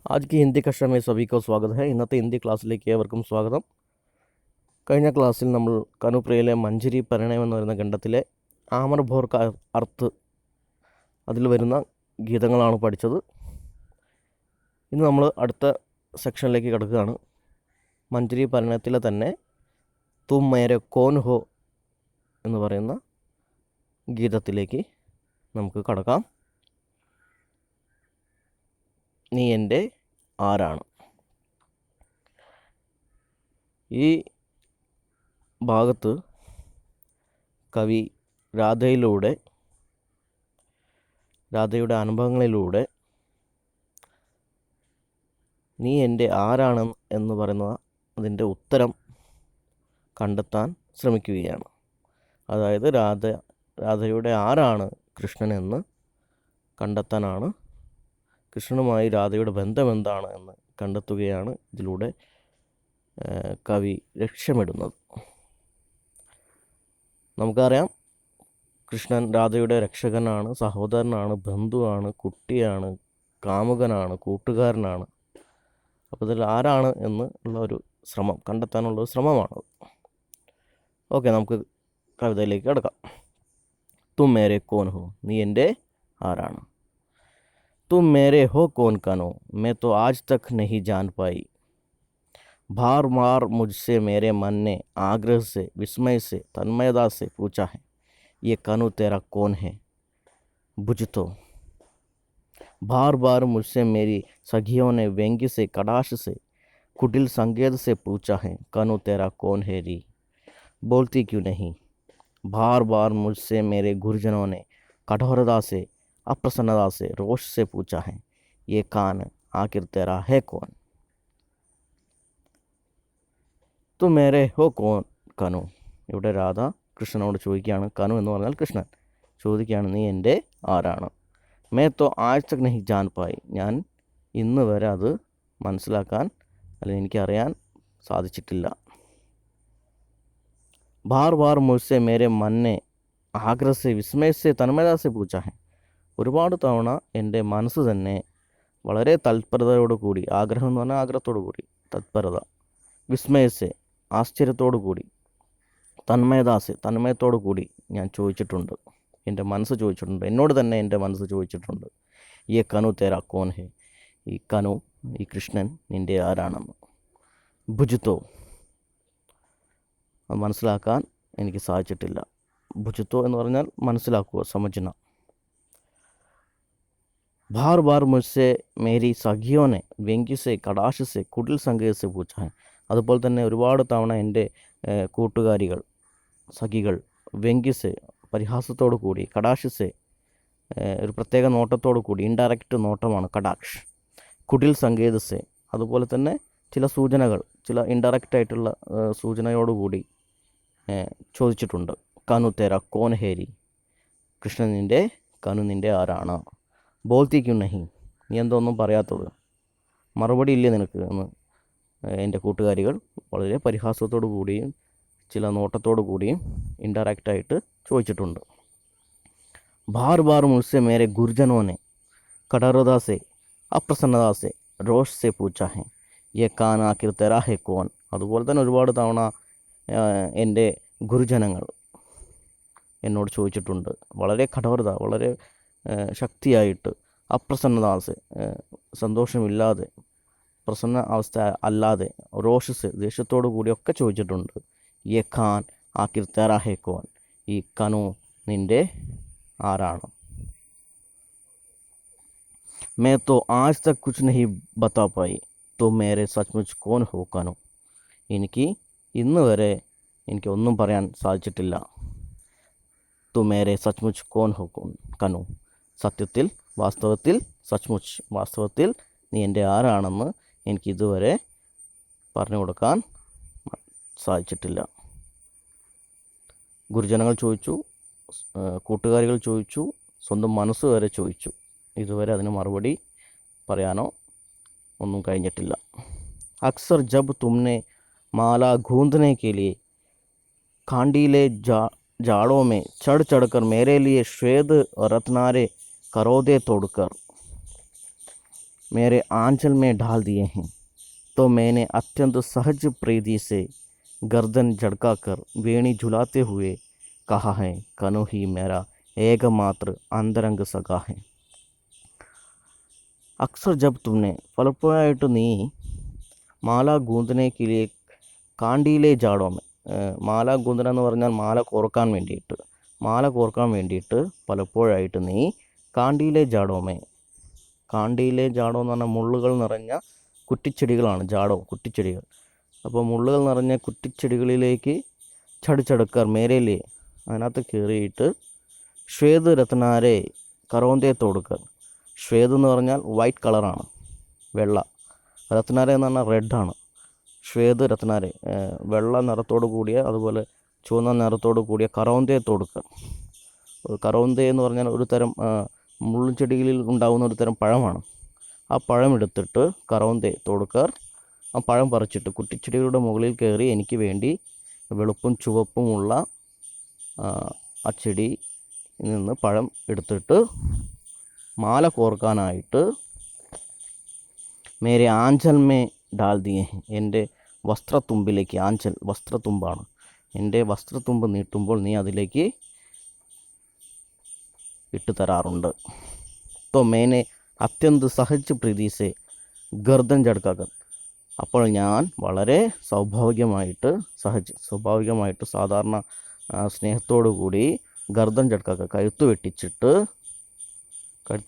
आज की हिंदी कक्षा में सभी को स्वागत है. ഇന്നത്തെ ഹിന്ദി ക്ലാസ്സിലേക്ക് ഏവർക്കും സ്വാഗതം. കഴിഞ്ഞ ക്ലാസ്സിൽ നമ്മൾ കനുപ്രിയയിലെ മഞ്ജരി പരിണയം എന്ന് പറയുന്ന ഖണ്ഡത്തിലെ ആമർ ഭോർ കാ അർത്ത് അതിൽ വരുന്ന ഗീതങ്ങളാണ് പഠിച്ചത്. ഇന്ന് നമ്മൾ അടുത്ത സെക്ഷനിലേക്ക് കിടക്കുകയാണ്. മഞ്ജരി പരിണയത്തിലെ തന്നെ തും മേരെ കോൻ ഹോ എന്ന് പറയുന്ന ഗീതത്തിലേക്ക് നമുക്ക് കടക്കാം. നീ എൻ്റെ ആരാണ്. ഈ ഭാഗത്ത് കവി രാധയുടെ അനുഭവങ്ങളിലൂടെ നീ എൻ്റെ ആരാണ് എന്ന് പറയുന്ന അതിൻ്റെ ഉത്തരം കണ്ടെത്താൻ ശ്രമിക്കുകയാണ്. അതായത് രാധയുടെ ആരാണ് കൃഷ്ണൻ എന്ന് കണ്ടെത്താനാണ്, കൃഷ്ണനുമായി രാധയുടെ ബന്ധം എന്താണ് എന്ന് കണ്ടെത്തുകയാണ് ഇതിലൂടെ കവി ലക്ഷ്യമിടുന്നത്. നമുക്കറിയാം, കൃഷ്ണൻ രാധയുടെ രക്ഷകനാണ്, സഹോദരനാണ്, ബന്ധുവാണ്, കുട്ടിയാണ്, കാമുകനാണ്, കൂട്ടുകാരനാണ്. അപ്പോൾ ഇതിൽ ആരാണ് എന്ന് ഉള്ള ഒരു ശ്രമം കണ്ടെത്താനുള്ള ഒരു ശ്രമമാണത്. ഓക്കെ, നമുക്ക് കവിതയിലേക്ക് കിടക്കാം. തും മേരെ കോൻ ഹോ, നീ എൻ്റെ ആരാണ്. तुम मेरे हो कौन कानो, मैं तो आज तक नहीं जान पाई. बार बार मुझसे मेरे मन ने आग्रह से, विस्मय से, तन्मयता से पूछा है, ये कानू तेरा कौन है. बुझ तो बार बार मुझसे मेरी सखियों ने व्यंग्य से, कटाक्ष से, कुटिल संकेत से पूछा है, कानू तेरा कौन है री. बोलती क्यों नहीं. बार बार मुझसे मेरे गुरुजनों ने कठोरता से, अप्रसन्नता से, रोष से पूछा है, ये कान आखिर तेरा है कौन. तुम मेरे हो कौन कनु. ഇവിടെ രാധ കൃഷ്ണനോട് ചോദിക്കുകയാണ്. കനു എന്ന് പറഞ്ഞാൽ കൃഷ്ണൻ ചോദിക്കുകയാണ്, നീ എൻ്റെ ആരാണ്. മേ തോ ആജ് തക് നഹി ജാൻ പായി, ഞാൻ ഇന്ന് വരെ അത് മനസ്സിലാക്കാൻ അല്ലെങ്കിൽ എനിക്കറിയാൻ സാധിച്ചിട്ടില്ല. ബാർ ബാർ മുझसे मेरे मन ने आग्रह से, विस्मय से, तन्मयता से पूछा है. ഒരുപാട് തവണ എൻ്റെ മനസ്സ് തന്നെ വളരെ തൽപരതയോടു കൂടി, ആഗ്രഹം എന്ന് പറഞ്ഞാൽ ആഗ്രഹത്തോടു കൂടി, തത്പരത, വിസ്മയസെ ആശ്ചര്യത്തോടു കൂടി, തന്മയദാസെ തന്മയത്തോടു കൂടി ഞാൻ ചോദിച്ചിട്ടുണ്ട്. എൻ്റെ മനസ്സ് ചോദിച്ചിട്ടുണ്ട്, എന്നോട് തന്നെ എൻ്റെ മനസ്സ് ചോദിച്ചിട്ടുണ്ട്, ഈ കനു തേരാ കോൻ ഹെ, ഈ കനു, ഈ കൃഷ്ണൻ നിൻ്റെ ആരാണെന്ന്. ഭുജുത്തോ, അത് മനസ്സിലാക്കാൻ എനിക്ക് സാധിച്ചിട്ടില്ല. ഭുജുത്തോ എന്ന് പറഞ്ഞാൽ മനസ്സിലാക്കുക, സമജ്ന. बार बार मुझसे मेरी സഖിയോ ने व्यंग्य से, कटाक्ष से, कुटिल संकेत से पूछा है. അതുപോലെ തന്നെ ഒരുപാട് തവണ എൻ്റെ കൂട്ടുകാരികൾ, സഖികൾ, വ്യംഗ്യസെ പരിഹാസത്തോടു കൂടി, കടാക്ഷസെ ഒരു പ്രത്യേക നോട്ടത്തോടു കൂടി, ഇൻഡയറക്റ്റ് നോട്ടമാണ് കടാക്ഷ്, കുടിൽ സങ്കേതസെ അതുപോലെ തന്നെ ചില സൂചനകൾ, ചില ഇൻഡയറക്റ്റ് ആയിട്ടുള്ള സൂചനയോടുകൂടി ചോദിച്ചിട്ടുണ്ട്. കനു തേര കോൻ ഹേരി, കൃഷ്ണൻ നിൻ്റെ, കനു നിൻ്റെ ആരാണ്. ബോൾത്തിക്കും നഹി, നീ എന്തൊന്നും പറയാത്തത്, മറുപടി ഇല്ലേ നിനക്ക് എന്ന് എൻ്റെ കൂട്ടുകാരികൾ വളരെ പരിഹാസത്തോടു കൂടിയും ചില നോട്ടത്തോടു കൂടിയും ഇൻഡയറക്റ്റായിട്ട് ചോദിച്ചിട്ടുണ്ട്. ബാർ ബാർ മുझसे मेरे गुरुजनों ने कठोरता से, अप्रसन्नता से, रोष से पूछा है, ये कान आखिर तेरा है कौन. അതുപോലെ തന്നെ ഒരുപാട് തവണ എൻ്റെ ഗുരുജനങ്ങൾ എന്നോട് ചോദിച്ചിട്ടുണ്ട്, വളരെ കഠോരത, വളരെ ശക്തിയായിട്ട്, അപ്രസന്നതാസെ സന്തോഷമില്ലാതെ, പ്രസന്ന അവസ്ഥ അല്ലാതെ, റോഷസ് ദേഷ്യത്തോടു കൂടിയൊക്കെ ചോദിച്ചിട്ടുണ്ട്. യെ ഖാൻ ആക്കിർ തേരാ ഹേ കോൻ, ഈ കനു നിൻ്റെ ആരാണ്. मैं तो आज तक कुछ नहीं बता पाई, तो मेरे सचमुच कौन हो कनु. എനിക്ക് ഇന്ന് വരെ എനിക്കൊന്നും പറയാൻ സാധിച്ചിട്ടില്ല. तो मेरे सचमुच कौन हो कनु, സത്യത്തിൽ, വാസ്തവത്തിൽ, സച്മുച്ച് വാസ്തവത്തിൽ നീ എൻ്റെ ആരാണെന്ന് എനിക്ക് ഇതുവരെ പറഞ്ഞു കൊടുക്കാൻ സാധിച്ചിട്ടില്ല. ഗുരുജനങ്ങൾ ചോദിച്ചു, കൂട്ടുകാരികൾ ചോദിച്ചു, സ്വന്തം മനസ്സ് വരെ ചോദിച്ചു, ഇതുവരെ അതിന് മറുപടി പറയാനോ ഒന്നും കഴിഞ്ഞിട്ടില്ല. അക്സർ ജബ് തുമ്നെ മാല ഗൂന്ദനെ കെ ലിയെ കാണ്ടിയിലെ जाड़ों में चढ़ चढ़कर मेरे लिए श्वेत रत्नारे करोदे तोड़कर. मेरे आंचल में डाल दिए हैं। तो मैंने अत्यंत सहज प्रीति से गर्दन झटकाकर वेणी झुलाते हुए कहा है, कनु ही मेरा एकमात्र अंतरंग सखा है. अक्सर जब तुमने പലപ്പോഴായിട്ട് നീ മാല ഗൂന്തനെ കിളിയെ കാണ്ടിയിലെ ജാടോമെ, മാല ഗൂന്തന എന്ന് പറഞ്ഞാൽ മാല കോർക്കാൻ വേണ്ടിയിട്ട് പലപ്പോഴായിട്ട് നീ കാണ്ടിയിലെ ജാടോമെ, കാണ്ടിയിലെ ജാടോ എന്ന് പറഞ്ഞാൽ മുള്ളുകൾ നിറഞ്ഞ കുറ്റിച്ചെടികളാണ് ജാടോ, കുറ്റിച്ചെടികൾ. അപ്പോൾ മുള്ളുകൾ നിറഞ്ഞ കുറ്റിച്ചെടികളിലേക്ക് ചടിച്ചടുക്കാർ മേരയിലേ, അതിനകത്ത് കയറിയിട്ട് ശ്വേത് രത്നാരെ കറോന്തയെ തൊടുക്കർ. ശ്വേത് എന്ന് പറഞ്ഞാൽ വൈറ്റ് കളറാണ്, വെള്ള. രത്നാരെ എന്ന് പറഞ്ഞാൽ റെഡാണ്. ശ്വേത് രത്നാരെ വെള്ള നിറത്തോട് കൂടിയ, അതുപോലെ ചുവന്ന നിറത്തോട് കൂടിയ കറോന്തയെ തൊടുക്കർ. കറോന്ത എന്ന് പറഞ്ഞാൽ ഒരു തരം മുള്ളുചെടികളിൽ ഉണ്ടാകുന്ന ഒരു തരം പഴമാണ്. ആ പഴം എടുത്തിട്ട് കറോന്തയെ തൊടുക്കർ, ആ പഴം പറിച്ചിട്ട് കുറ്റിച്ചെടികളുടെ മുകളിൽ കയറി എനിക്ക് വേണ്ടി വെളുപ്പും ചുവപ്പുമുള്ള ആ ചെടി നിന്ന് പഴം എടുത്തിട്ട് മാല കോർക്കാനായിട്ട് മേരെ ആഞ്ചൽ മേ ഡാൽ ദിയേ, എൻ്റെ വസ്ത്രത്തുമ്പിലേക്ക്, ആഞ്ചൽ വസ്ത്രത്തുമ്പാണ്, എൻ്റെ വസ്ത്രത്തുമ്പ് നീട്ടുമ്പോൾ നീ അതിലേക്ക് ഇട്ട് തരാറുണ്ട്. തോ മേനെ അത്യന്ത് സഹജ് പ്രീതിസെ ഗർദൻ ജഡ്കാക്കർ. അപ്പോൾ ഞാൻ വളരെ സ്വാഭാവികമായിട്ട് സാധാരണ സ്നേഹത്തോടു കൂടി ഗർദൻ ജഡ്കാക്കർ, കഴുത്ത്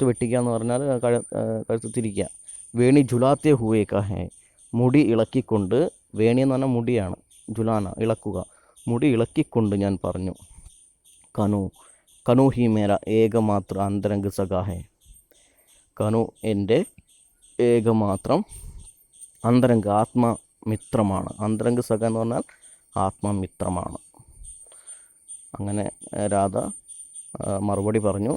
വെട്ടിക്കുക എന്ന് പറഞ്ഞാൽ കഴുത്ത് തിരിക്കുക. വേണി ജുലാത്തെ ഹുവേക്ക ഹേ, മുടി ഇളക്കിക്കൊണ്ട്, വേണി എന്ന് പറഞ്ഞാൽ മുടിയാണ്, ജുലാന ഇളക്കുക, മുടി ഇളക്കിക്കൊണ്ട് ഞാൻ പറഞ്ഞു, കനു ഹി മേര ഏകമാത്ര അന്തരംഗ സഖാ ഹേ. കനു എൻ്റെ ഏകമാത്രം അന്തരംഗ ആത്മമിത്രമാണ്. അന്തരംഗ സഖ എന്ന് പറഞ്ഞാൽ ആത്മമിത്രമാണ്. അങ്ങനെ രാധ മറുപടി പറഞ്ഞു,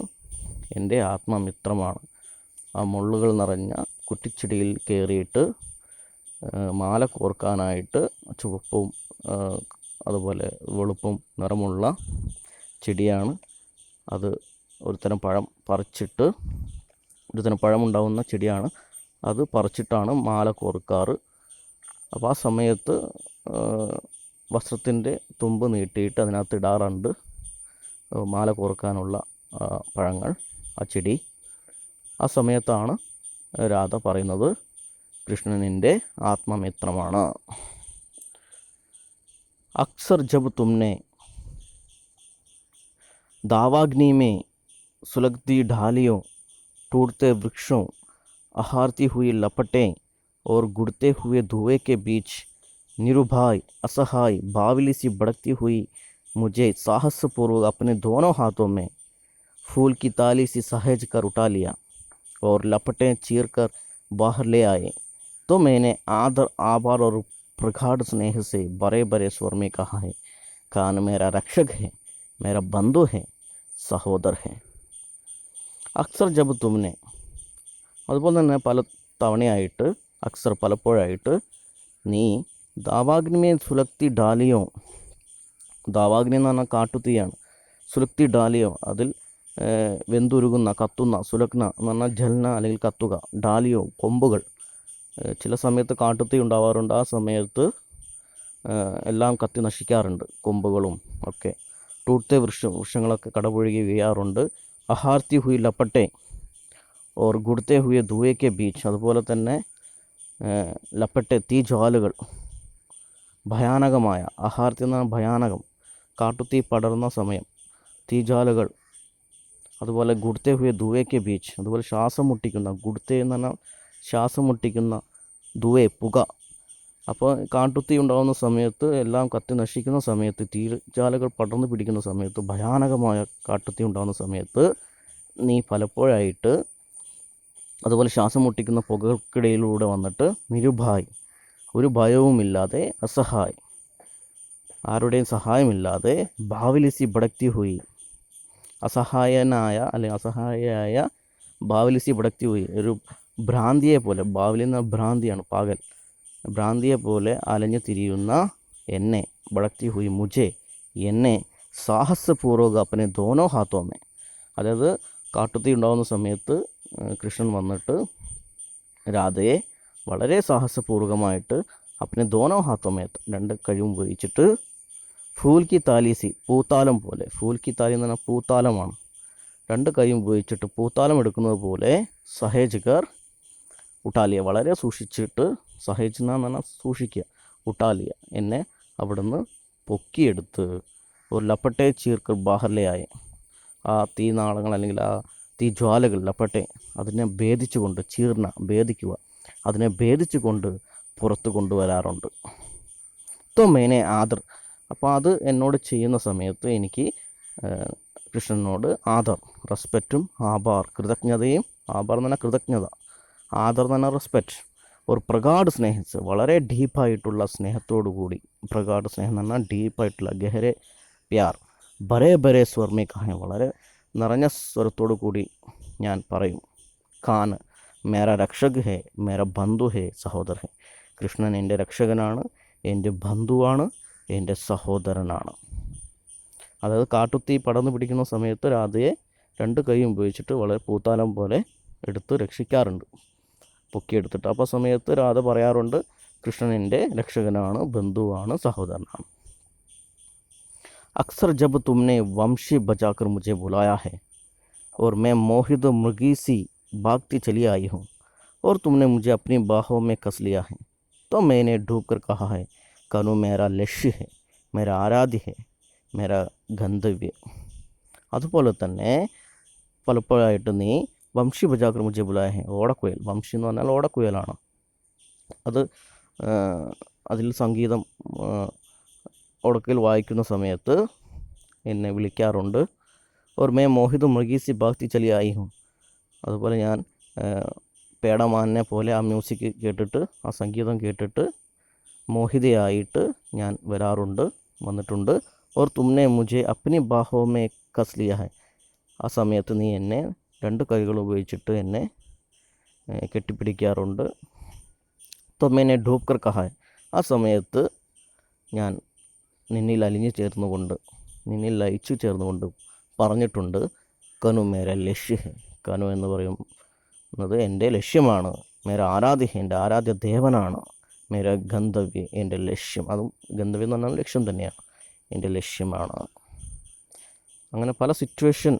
എൻ്റെ ആത്മമിത്രമാണ്. ആ മുള്ളുകൾ നിറഞ്ഞ കുറ്റിച്ചെടിയിൽ കയറിയിട്ട് മാല കോർക്കാനായിട്ട് ചുവപ്പും അതുപോലെ വെളുപ്പും നിറമുള്ള ചെടിയാണ് അത്. ഒരു തരം പഴമുണ്ടാകുന്ന ചെടിയാണ് അത്. പറിച്ചിട്ടാണ് മാല കോർക്കാറ്. അപ്പോൾ ആ സമയത്ത് വസ്ത്രത്തിൻ്റെ തുമ്പ് നീട്ടിയിട്ട് അതിനകത്ത് ഇടാറുണ്ട് മാല കോർക്കാനുള്ള പഴങ്ങൾ, ആ ചെടി. ആ സമയത്താണ് രാധ പറയുന്നത് കൃഷ്ണനിൻ്റെ ആത്മമിത്രമാണ്. അക്സർ ജബ് തുമ്നെ दावाग्नि में सुलगती ढालियों, टूटते वृक्षों, आहारती हुई लपटें और गुड़ते हुए धुएं के बीच निरुभाय असहाय बावली सी भड़कती हुई मुझे साहसपूर्वक अपने दोनों हाथों में फूल की ताली सी सहेज कर उठा लिया और लपटें चीर कर बाहर ले आए. तो मैंने आदर आभार और प्रगाढ़ स्नेह से बड़े बड़े स्वर में कहा है, कान मेरा रक्षक है, मेरा बंधु है, സഹോദർ ഹെ. അക്സർ ജബ് തുമ്നെ, അതുപോലെ തന്നെ പല തവണയായിട്ട്, അക്സർ പലപ്പോഴായിട്ട്, നീ ദാവാഗ്നിമേ സുലക്തി ഡാലിയോ, ദാവാഗ്നി എന്ന് പറഞ്ഞാൽ കാട്ടുതീയാണ്, സുലക്തി ഡാലിയോ അതിൽ വെന്തുരുകുന്ന കത്തുന്ന, സുലഗ്ന എന്ന് പറഞ്ഞാൽ ജൽന അല്ലെങ്കിൽ കത്തുക, ഡാലിയോ കൊമ്പുകൾ. ചില സമയത്ത് കാട്ടുതീ ഉണ്ടാവാറുണ്ട്, ആ സമയത്ത് എല്ലാം കത്തി നശിക്കാറുണ്ട്, കൊമ്പുകളും ഒക്കെ. ടൂട്ടത്തെ വൃക്ഷങ്ങളൊക്കെ കടപുഴകി വീഴാറുണ്ട്. അഹാർത്തി ഹുയി ലപ്പട്ടെ ഓർ ഗുഡത്തെ ഹുയെ ധുവേക്കെ ബീച്ച്, അതുപോലെ തന്നെ ലപ്പട്ടെ തീജ്വാലകൾ, ഭയാനകമായ, അഹാർത്തി എന്നാണ് ഭയാനകം, കാട്ടുതീ പടർന്ന സമയം, തീജ്വാലകൾ. അതുപോലെ ഗുഡത്തെ ഹുയെ ധുവേക്കെ ബീച്ച്, അതുപോലെ ശ്വാസം മുട്ടിക്കുന്ന, ഗുഡത്തെ എന്ന് പറഞ്ഞാൽ ശ്വാസം മുട്ടിക്കുന്ന, ധുവേ പുക. അപ്പോൾ കാട്ടുതീ ഉണ്ടാകുന്ന സമയത്ത്, എല്ലാം കത്തി നശിക്കുന്ന സമയത്ത്, തീജ്വാലകൾ പടർന്നു പിടിക്കുന്ന സമയത്ത്, ഭയാനകമായ കാട്ടുതീ ഉണ്ടാകുന്ന സമയത്ത് നീ പലപ്പോഴായിട്ട് അതുപോലെ ശ്വാസം മുട്ടിക്കുന്ന പുകകൾക്കിടയിലൂടെ വന്നിട്ട് നിരുഭായ്, ഒരു ഭയവുമില്ലാതെ, അസഹായ്, ആരുടെയും സഹായമില്ലാതെ, ബാവലിസി ഭടക്തി ഹുയി, അസഹായയായ ബാവലിസി ഭടക്തി ഹുയി, ഒരു ഭ്രാന്തിയെ പോലെ, ബാവലി എന്ന ഭ്രാന്തിയാണ്, പാകൽ, ഭ്രാന്തിയെ പോലെ അലഞ്ഞു തിരിയുന്ന എന്നെ, ഭടക്തി ഹുയി മുझे, എന്നെ സാഹസപൂർവ്വക അപ്പനെ ദോനോ ഹാത്തോമേ, അതായത് കാട്ടുതീ ഉണ്ടാകുന്ന സമയത്ത് കൃഷ്ണൻ വന്നിട്ട് രാധയെ വളരെ സാഹസപൂർവകമായിട്ട് अपने दोनों हाथों में രണ്ട് കൈയും ഉപയോഗിച്ചിട്ട് ഫൂൽ കി താലീസി പൂത്താലം പോലെ, ഫൂൽ കി താലി എന്ന് പറഞ്ഞാൽ പൂത്താലമാണ്, രണ്ട് കൈയും ഉപയോഗിച്ചിട്ട് പൂത്താലം എടുക്കുന്നത് പോലെ സഹേജ് കർ ഉട്ടാലിയ, വളരെ സൂക്ഷിച്ചിട്ട്, സഹേജ് എന്ന് പറഞ്ഞാൽ സൂക്ഷിക്കുക, ഉട്ടാലിയ എന്നെ അവിടുന്ന് പൊക്കിയെടുത്ത് ഒരു ലപ്പട്ടെ ചീർക്കർ ബാഹർലയായി, ആ തീനാളങ്ങൾ അല്ലെങ്കിൽ ആ തീജ്വാലകൾ ലപ്പട്ടെ അതിനെ ഭേദിച്ചുകൊണ്ട്, ചീർണ ഭേദിക്കുക, അതിനെ ഭേദിച്ചുകൊണ്ട് പുറത്ത് കൊണ്ടുവരാറുണ്ട്. തോ മേനെ ആദർ, അപ്പോൾ അത് എന്നോട് ചെയ്യുന്ന സമയത്ത് എനിക്ക് കൃഷ്ണനോട് ആദർ, റെസ്പെക്റ്റും ആഭാർ കൃതജ്ഞതയും, ആഭാർ എന്ന് പറഞ്ഞാൽ കൃതജ്ഞത, ആദർ എന്ന് പറഞ്ഞാൽ റെസ്പെക്റ്റ്, ഒരു പ്രഗാഢ സ്നേഹിച്ച് വളരെ ഡീപ്പായിട്ടുള്ള സ്നേഹത്തോടു കൂടി, പ്രഗാഢ സ്നേഹം എന്ന് പറഞ്ഞാൽ ഡീപ്പായിട്ടുള്ള ഗഹരെ പ്യാർ, ബരേ ബരേ സ്വർമേ കഹേ, വളരെ നിറഞ്ഞ സ്വരത്തോടു കൂടി ഞാൻ പറയും, ഖാൻ മേര രക്ഷക് ഹേ, മേര ബന്ധു ഹേ, സഹോദർ ഹേ, കൃഷ്ണൻ എൻ്റെ രക്ഷകനാണ്, എൻ്റെ ബന്ധുവാണ്, എൻ്റെ സഹോദരനാണ്. അതായത് കാട്ടുതീ പടർന്നു പിടിക്കുന്ന സമയത്ത് രാധയെ രണ്ട് കൈയും ഉപയോഗിച്ചിട്ട് വളരെ പൂത്താലം പോലെ എടുത്ത് രക്ഷിക്കാറുണ്ട്, പൊക്കിയെടുത്തിട്ട്. അപ്പോൾ സമയത്ത് രാധ പറയാറുണ്ട്, കൃഷ്ണൻ എൻ്റെ രക്ഷകനാണ്, ബന്ധുവാണ്, സഹോദരനാണ്. अक्सर जब तुमने वंशी बजाकर मुझे बुलाया है और मैं मोहित मृगी सी भागती चली आई हूँ और तुमने मुझे अपनी बाहों में कस लिया है, तो मैंने डूब कर कहा है, कनु मेरा लक्ष्य है, मेरा आराध्य है, मेरा ഗന്ധവ്യ. അതുപോലെ തന്നെ പലപ്പോഴായിട്ട് നീ വംശി ബജാക്കർ മുജെ ബുലായ ഹെ, ഓടക്കുയൽ, വംശി എന്ന് പറഞ്ഞാൽ ഓടക്കുയലാണ്, അത് അതിൽ സംഗീതം ഓടക്കുയൽ വായിക്കുന്ന സമയത്ത് എന്നെ വിളിക്കാറുണ്ട്. ഓർ മേ മോഹിത് മൃഗീസി ഭക്തി ചലി ആയി ഹും, അതുപോലെ ഞാൻ പേടമാനെ പോലെ ആ മ്യൂസിക് കേട്ടിട്ട്, ആ സംഗീതം കേട്ടിട്ട് മോഹിതയായിട്ട് ഞാൻ വന്നിട്ടുണ്ട്. ഓർ തുമ്നെ മുझे अपनी बाहों में कस लिया है, ആ സമയത്ത് നീ എന്നെ രണ്ട് കൈകൾ ഉപയോഗിച്ചിട്ട് എന്നെ കെട്ടിപ്പിടിക്കാറുണ്ട്. तो मैंने डूब कर कहा है, ആ സമയത്ത് ഞാൻ നിന്നിൽ അലിഞ്ഞു ചേർന്നുകൊണ്ട്, നിന്നിൽ ലയിച്ചു ചേർന്നുകൊണ്ട് പറഞ്ഞിട്ടുണ്ട്, കനു മേര ലക്ഷ്യ ഹെ, കനു എന്ന് പറയുന്നത് എൻ്റെ ലക്ഷ്യമാണ്, മേര ആരാധ്യ, എൻ്റെ ആരാധ്യ ദേവനാണ്, മേര ഗന്ധവ്യ, എൻ്റെ ലക്ഷ്യം, അതും ഗന്ധവ്യം എന്ന് പറഞ്ഞാൽ ലക്ഷ്യം തന്നെയാണ്, എൻ്റെ ലക്ഷ്യമാണ്. അങ്ങനെ പല സിറ്റുവേഷൻ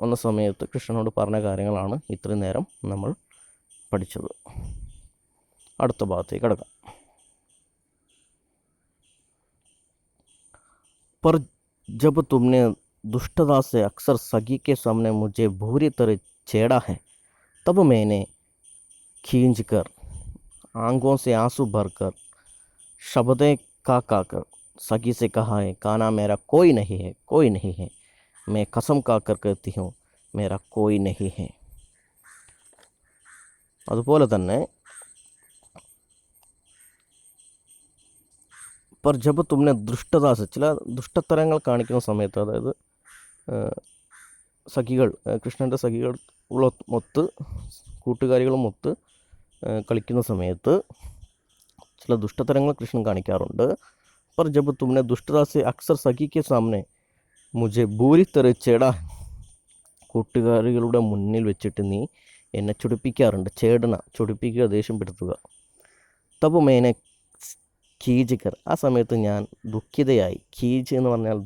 വന്ന സമയത്ത് കൃഷ്ണനോട് പറഞ്ഞ കാര്യങ്ങളാണ് ഇത്രയും നേരം നമ്മൾ പഠിച്ചത്. അടുത്ത ഭാഗത്തേക്ക് കിടക്കാം. पर जब तुमने दुष्टता से अक्सर सगी के सामने मुझे बुरी तरह छेड़ा है, तब मैंने खींच कर, आंखों से आंसू भरकर, शब्दें का कर सगी से कहा है, काना मेरा कोई नहीं है, कोई नहीं है, मैं कसम का कर कहती हूँ, मेरा कोई नहीं है. അതുപോലെ തന്നെ पर जब तुमने ദുഷ്ടത, ചില ദുഷ്ടത്തരങ്ങൾ കാണിക്കുന്ന സമയത്ത്, അതായത് സഖികൾ, കൃഷ്ണൻ്റെ സഖികൾ മൊത്ത്, കൂട്ടുകാരികളും മൊത്ത് കളിക്കുന്ന സമയത്ത് ചില ദുഷ്ടത്തരങ്ങൾ കൃഷ്ണൻ കാണിക്കാറുണ്ട്. पर जब तुमने दुष्टता से अक्सर सखी के सामने मुझे बुरी तरह छेड़ा, കൂട്ടുകാരികളുടെ മുന്നിൽ വെച്ചിട്ട് നീ എന്നെ ചൊടിപ്പിക്കാറുണ്ട്, ചൊടിപ്പിക്കുക, ദേഷ്യപ്പെടുത്തുക. തബ് മേനെ ഖീജിക്കർ, ആ സമയത്ത് ഞാൻ ദുഃഖിതയായി, ഖീജ് എന്ന് പറഞ്ഞാൽ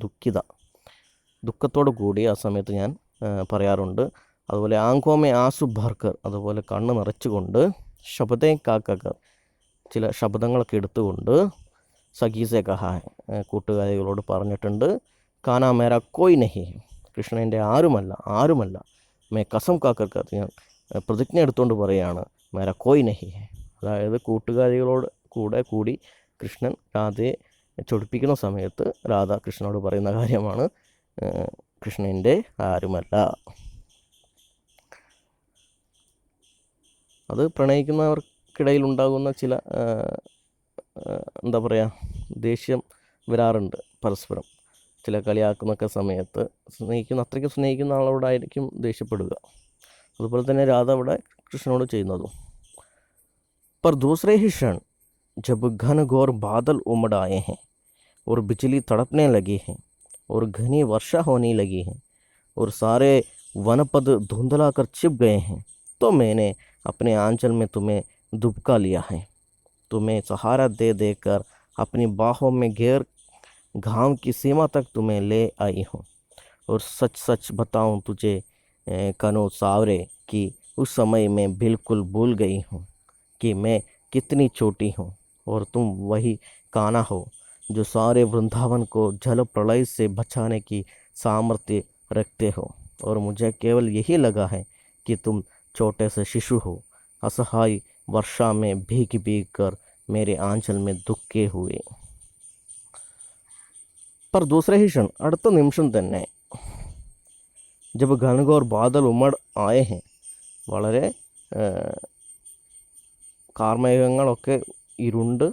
ദുഃഖത്തോടു കൂടി ആ സമയത്ത് ഞാൻ പറയാറുണ്ട്. അതുപോലെ ആങ്കോമെ ആസു ഭർക്കർ, അതുപോലെ കണ്ണ് നിറച്ചുകൊണ്ട്, ശബ്ദേ കാക്കർ, ചില ശബ്ദങ്ങളൊക്കെ എടുത്തുകൊണ്ട്, സഖീസെ കഹാ, കൂട്ടുകാരികളോട് പറഞ്ഞിട്ടുണ്ട്, കാനാ മേര കോയ് നഹി, കൃഷ്ണൻ്റെ ആരുമല്ല, മേ കസം കാക്കർ, ഞാൻ പ്രതിജ്ഞ എടുത്തുകൊണ്ട് പറയുകയാണ്, മേര കോയ് നഹി, അതായത് കൂട്ടുകാരികളോട് കൂടി കൃഷ്ണൻ രാധയെ ചൊടിപ്പിക്കുന്ന സമയത്ത് രാധ കൃഷ്ണനോട് പറയുന്ന കാര്യമാണ്, കൃഷ്ണൻ്റെ ആരുമല്ല. അത് പ്രണയിക്കുന്നവർക്കിടയിൽ ഉണ്ടാകുന്ന ചില എന്താ പറയുക, ദേഷ്യം വരാറുണ്ട് പരസ്പരം, ചില കളിയാക്കുന്നൊക്കെ സമയത്ത്. അത്രയ്ക്ക് സ്നേഹിക്കുന്ന ആളോടായിരിക്കും ദേഷ്യപ്പെടുക. അതുപോലെ തന്നെ രാധ അവിടെ കൃഷ്ണനോട് ചെയ്യുന്നതും. पर दूसरे ही क्षण जब घन घोर बादल उमड़ आए हैं और बिजली तड़पने लगी है और घनी वर्षा होने लगी है और सारे वनपद धुंधला कर छिप गए हैं, तो मैंने अपने आंचल में तुम्हें दुबका लिया है, तुम्हें सहारा दे देकर अपनी बाहों में घेर घाम की सीमा तक तुम्हें ले आई हूँ। और सच सच बताऊँ तुझे कनो सावरे कि उस समय मैं बिल्कुल भूल गई हूँ कि मैं कितनी छोटी हूँ और तुम वही कान्हा हो जो सारे वृंदावन को जल प्रलय से बचाने की सामर्थ्य रखते हो। और मुझे केवल यही लगा है कि तुम छोटे से शिशु हो, असहाय वर्षा में भीग भीग कर मेरे आंचल में दुखे हुए. पर दूसरे ही क्षण അടുത്ത നിമിഷം തന്നെ जब घनघोर बादल उमड़ आए हैं, വളരെ കാർമേഘങ്ങളൊക്കെ ഇരുണ്ട്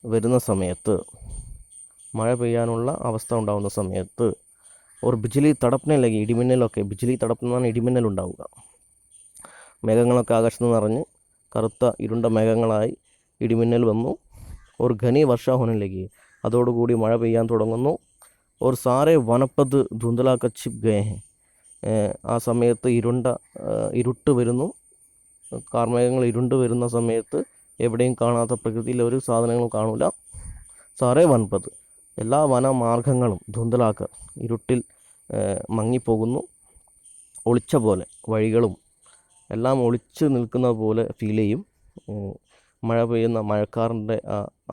വരുന്ന സമയത്ത്, മഴ പെയ്യാനുള്ള അവസ്ഥ ഉണ്ടാകുന്ന സമയത്ത്, और बिजली तड़पने लगी, ഇടിമിന്നലൊക്കെ, ബിജ്ലി തടപ്പുന്നതാണ് ഇടിമിന്നൽ ഉണ്ടാവുക. മേഘങ്ങളൊക്കെ ആകാശത്ത് നിറഞ്ഞ് കറുത്ത ഇരുണ്ട മേഘങ്ങളായി ഇടിമിന്നൽ വന്നു. और घनी वर्षा होने लगी, അതോടുകൂടി മഴ പെയ്യാൻ തുടങ്ങുന്നു. और सारे വനപ്പത് ധുന്ധലാ कर छिप गए हैं. ആ സമയത്ത് ഇരുട്ട് വരുന്നു. കാർമേഘങ്ങൾ ഇരുണ്ട് വരുന്ന സമയത്ത് എവിടെയും കാണാത്ത, പ്രകൃതിയിൽ ഒരു സാധനങ്ങളും കാണൂല. സാറേ വൻപത്, എല്ലാ വനമാർഗങ്ങളും ധുന്ധലാക്കർ, ഇരുട്ടിൽ മങ്ങിപ്പോകുന്നു. ഒളിച്ച പോലെ വഴികളും എല്ലാം ഒളിച്ച് നിൽക്കുന്ന പോലെ ഫീൽ ചെയ്യും മഴ പെയ്യുന്ന മഴക്കാറിൻ്റെ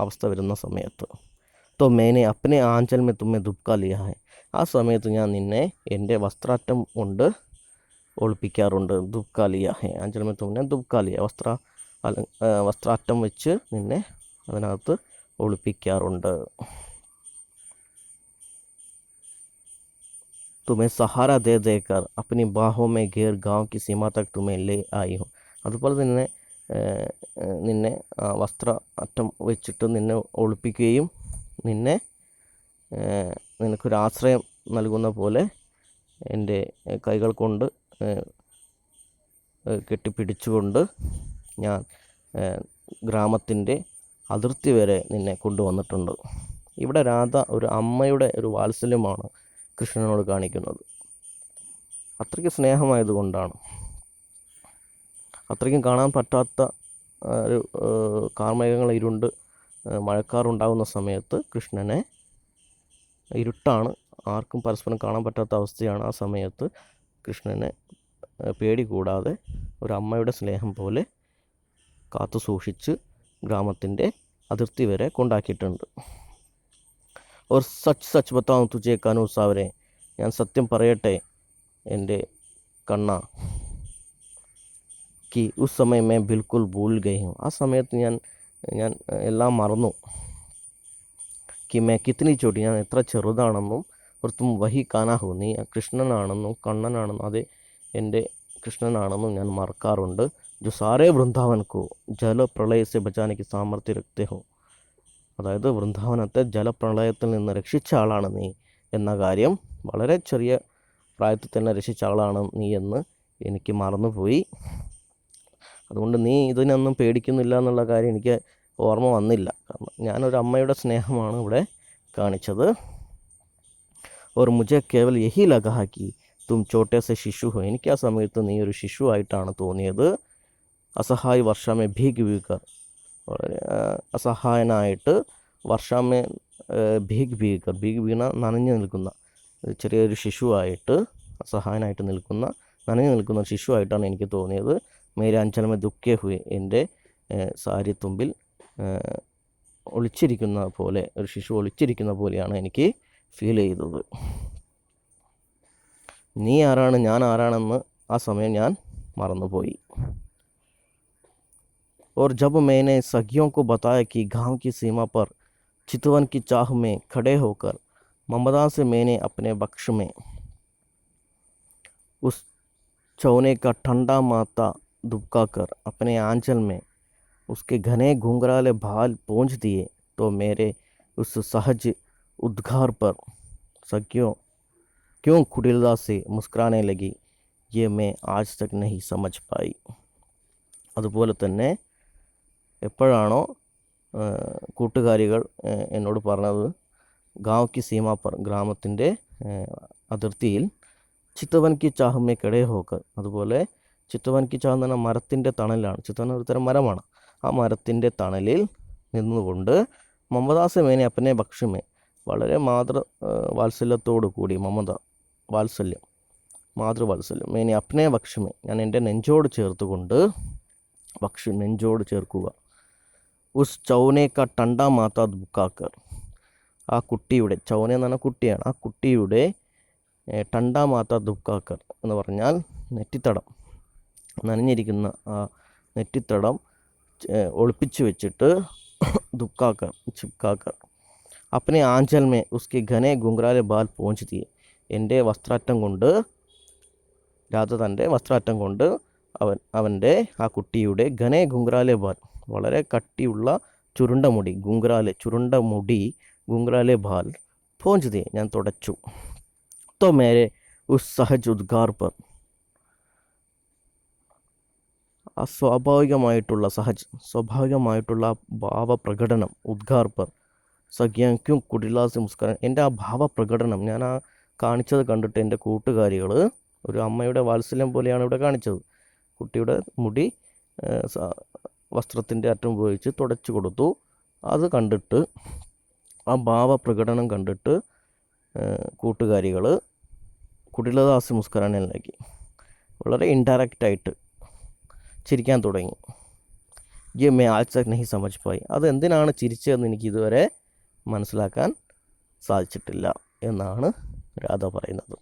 അവസ്ഥ വരുന്ന സമയത്ത്. तो मैंने अपने आंचल में तुम्हें दुबका लिया है. ആ സമയത്ത് ഞാൻ നിന്നെ എൻ്റെ വസ്ത്രാറ്റം കൊണ്ട് ഒളിപ്പിക്കാറുണ്ട്. ദുബ്കാ ലിയ ഹെ, ആഞ്ചൽ में तुमने दुबका लिया, വസ്ത്രാറ്റം വെച്ച് നിന്നെ അതിനകത്ത് ഒളിപ്പിക്കാറുണ്ട്. तुम्हें सहारा दे देकर अपनी बाहों में घेर गांव की सीमा तक तुम्हें ले आई हूँ. അതുപോലെ തന്നെ നിന്നെ വസ്ത്ര അറ്റം വെച്ചിട്ട് നിന്നെ ഒളിപ്പിക്കുകയും നിനക്കൊരാശ്രയം നൽകുന്ന പോലെ എൻ്റെ കൈകൾ കൊണ്ട് കെട്ടിപ്പിടിച്ചുകൊണ്ട് ഞാൻ ഗ്രാമത്തിൻ്റെ അതിർത്തി വരെ നിന്നെ കൊണ്ടുവന്നിട്ടുണ്ട്. ഇവിടെ രാധ ഒരു അമ്മയുടെ ഒരു വാത്സല്യമാണ് കൃഷ്ണനോട് കാണിക്കുന്നത്. അത്രയ്ക്ക് സ്നേഹമായതുകൊണ്ടാണ്. അത്രയ്ക്കും കാണാൻ പറ്റാത്ത ഒരു കാർമേഘങ്ങൾ ഇരുണ്ട് മഴക്കാറുണ്ടാകുന്ന സമയത്ത് കൃഷ്ണനെ, ഇരുട്ടാണ്, ആർക്കും പരസ്പരം കാണാൻ പറ്റാത്ത അവസ്ഥയാണ്. ആ സമയത്ത് കൃഷ്ണനെ പേടി കൂടാതെ ഒരു അമ്മയുടെ സ്നേഹം പോലെ കാത്തു സൂക്ഷിച്ച് ഗ്രാമത്തിൻ്റെ അതിർത്തി വരെ കൊണ്ടാക്കിയിട്ടുണ്ട്. और सच सच बताऊं तुझे कानू सावरे, ഞാൻ സത്യം പറയട്ടെ എൻ്റെ കണ്ണ, कि उस समय मैं बिल्कुल भूल गई हूँ, ആ സമയത്ത് ഞാൻ എല്ലാം മറന്നു. कि मैं कितनी छोटी, ഞാൻ എത്ര ചെറുതാണെന്നും, और तुम वही कान्हा हो, നീ കൃഷ്ണനാണെന്നും കണ്ണനാണെന്നും, അതെ എൻ്റെ കൃഷ്ണനാണെന്നും ഞാൻ മറക്കാറുണ്ട്. जो सारे वृंदावन को जल प्रलय से बचाने की सामर्थ्य रखते हो, അതായത് വൃന്ദാവനത്തെ ജലപ്രളയത്തിൽ നിന്ന് രക്ഷിച്ച ആളാണ് നീ എന്ന കാര്യം, വളരെ ചെറിയ പ്രായത്തിൽ തന്നെ രക്ഷിച്ച ആളാണ് നീ എന്ന് എനിക്ക് മറന്നുപോയി. അതുകൊണ്ട് നീ ഇതിനൊന്നും പേടിക്കുന്നില്ല എന്നുള്ള കാര്യം എനിക്ക് ഓർമ്മ വന്നില്ല. കാരണം ഞാനൊരു അമ്മയുടെ സ്നേഹമാണ് ഇവിടെ കാണിച്ചത്. और मुझे केवल यही लगा कि तुम छोटे से शिशु हो, എനിക്ക് ആ സമയത്ത് നീ ഒരു ശിശു ആയിട്ടാണ് തോന്നിയത്. അസഹായ് വർഷമേ ഭീഗ് ഭീഗ്, വളരെ അസഹായനായിട്ട്, വർഷമേ ഭീഗ് ഭീഗ്, ഭീഗ് വീണ നനഞ്ഞു നിൽക്കുന്ന ചെറിയൊരു ശിശുവായിട്ട്, അസഹായനായിട്ട് നിൽക്കുന്ന, നനഞ്ഞു നിൽക്കുന്ന ശിശുവായിട്ടാണ് എനിക്ക് തോന്നിയത്. മേരെ അഞ്ചലമേ ദുഃഖേ ഹുയെ, എൻ്റെ സാരിത്തുമ്പിൽ ഒളിച്ചിരിക്കുന്ന പോലെ, ഒരു ശിശു ഒളിച്ചിരിക്കുന്ന പോലെയാണ് എനിക്ക് ഫീൽ ചെയ്തത്. നീ ആരാണ്, ഞാൻ ആരാണെന്ന് ആ സമയം ഞാൻ മറന്നുപോയി. और जब मैंने सखियों को बताया कि गांव की सीमा पर चितवन की चाह में खड़े होकर ममता से मैंने अपने बक्ष में उस चौने का ठंडा माथा दुबका कर अपने आंचल में उसके घने घुंघराले बाल पहुँच दिए, तो मेरे उस सहज उद्गार पर सखियों क्यों कुटिलता से मुस्कुराने लगी, ये मैं आज तक नहीं समझ पाई. അതുപോലെ തന്നെ എപ്പോഴാണോ കൂട്ടുകാരികൾ എന്നോട് പറഞ്ഞത്, ഗാവ് കി സീമ പർ, ഗ്രാമത്തിൻ്റെ അതിർത്തിയിൽ, ചിത്തവൻ കി ചാഹ് മേ കടേ ഹോക്കർ, അതുപോലെ ചിത്തവൻ കി ഛാവ് എന്ന് പറഞ്ഞാൽ മരത്തിൻ്റെ തണലാണ്. ചിത്തവൻ ഒരു തരം മരമാണ്. ആ മരത്തിൻ്റെ തണലിൽ നിന്നുകൊണ്ട് മമതാസെ മേനെ അപ്പനെ ഭക്ഷ്യമേ, വളരെ വാത്സല്യത്തോടു കൂടി, മമത വാത്സല്യം, മാതൃവാത്സല്യം, മേനെ അപ്പനെ ഭക്ഷ്യമേ, ഞാൻ എൻ്റെ നെഞ്ചോട് ചേർത്തുകൊണ്ട്, നെഞ്ചോട് ചേർക്കുക. ഉസ് ചൗനേക്ക ടണ്ട മാതാ ദുഃഖാക്കർ, ആ കുട്ടിയുടെ, ചൗന എന്ന് പറഞ്ഞാൽ കുട്ടിയാണ്, ആ കുട്ടിയുടെ ടണ്ട മാതാ ദുഃഖാക്കർ എന്ന് പറഞ്ഞാൽ നെറ്റിത്തടം, നനഞ്ഞിരിക്കുന്ന ആ നെറ്റിത്തടം ഒളിപ്പിച്ചു വെച്ചിട്ട്, ദുഃഖാക്കർ ചിപ്കാക്കർ, അപ്പനെ ആഞ്ചൽ മേ ഉസ്കെ ഘനെ ഗുംഗ്രാലെ ബാൽ പോഞ്ച് ദിയെ, എൻ്റെ വസ്ത്രാറ്റം കൊണ്ട്, രാധ തൻ്റെ വസ്ത്രാറ്റം കൊണ്ട് അവൻ്റെ ആ കുട്ടിയുടെ ഘനെ ഗുംഗ്രാലെ ബാൽ, വളരെ കട്ടിയുള്ള ചുരുണ്ട മുടി, ഗുംഗ്രാലെ ചുരുണ്ട മുടി, ഗുംഗ്രാലെ ബാൽ പോഞ്ച് ദിയെ ഞാൻ തുടച്ചു. തോ മേരെ ഉസ് സഹജ് ഉദ്ഗാർ പർ, ആ സ്വാഭാവികമായിട്ടുള്ള ഭാവപ്രകടനം, ഉദ്ഗാർ പർ സഖ്യാക്യും കുടിലാസി മുസ്കാരം, എൻ്റെ ആ ഭാവപ്രകടനം ഞാൻ ആ കാണിച്ചത് കണ്ടിട്ട് എൻ്റെ കൂട്ടുകാരികൾ, ഒരു അമ്മയുടെ വാത്സല്യം പോലെയാണ് ഇവിടെ കാണിച്ചത്. കുട്ടിയുടെ മുടി വസ്ത്രത്തിൻ്റെ അറ്റം ഉപയോഗിച്ച് തുടച്ചു കൊടുത്തു. അത് കണ്ടിട്ട്, ആ ഭാവപ്രകടനം കണ്ടിട്ട് കൂട്ടുകാരികൾ കുടിലദാസി മുസ്കരാനിലേക്ക് വളരെ ഇൻഡയറക്റ്റായിട്ട് ചിരിക്കാൻ തുടങ്ങി. യേ മേ ആജ് തക് നഹി സമജ് പായി, അത് എന്തിനാണ് ചിരിച്ചതെന്ന് എനിക്ക് ഇതുവരെ മനസ്സിലാക്കാൻ സാധിച്ചിട്ടില്ല എന്നാണ് രാധ പറയുന്നത്.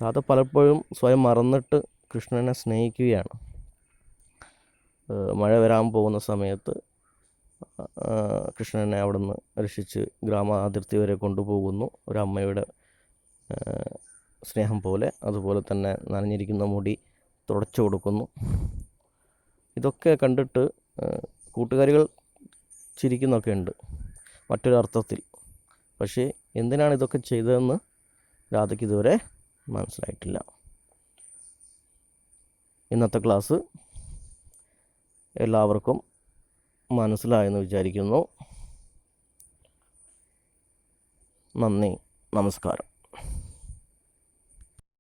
രാധ പലപ്പോഴും സ്വയം മറന്നിട്ട് കൃഷ്ണനെ സ്നേഹിക്കുകയാണ്. മഴ വരാൻ പോകുന്ന സമയത്ത് കൃഷ്ണനെ അവിടുന്ന് രക്ഷിച്ച് ഗ്രാമാതിർത്തി വരെ കൊണ്ടുപോകുന്നു, ഒരമ്മയുടെ സ്നേഹം പോലെ. അതുപോലെ തന്നെ നനഞ്ഞിരിക്കുന്ന മുടി തുടച്ചു കൊടുക്കുന്നു. ഇതൊക്കെ കണ്ടിട്ട് കൂട്ടുകാരികൾ ചിരിക്കുന്നൊക്കെ ഉണ്ട് മറ്റൊരർത്ഥത്തിൽ. പക്ഷേ എന്തിനാണ് ഇതൊക്കെ ചെയ്തതെന്ന് രാധയ്ക്ക് ഇതുവരെ മനസ്സിലായിട്ടില്ല. ഇന്നത്തെ ക്ലാസ് എല്ലാവർക്കും മനസ്സിലായെന്ന് വിചാരിക്കുന്നു. നന്ദി, നമസ്കാരം.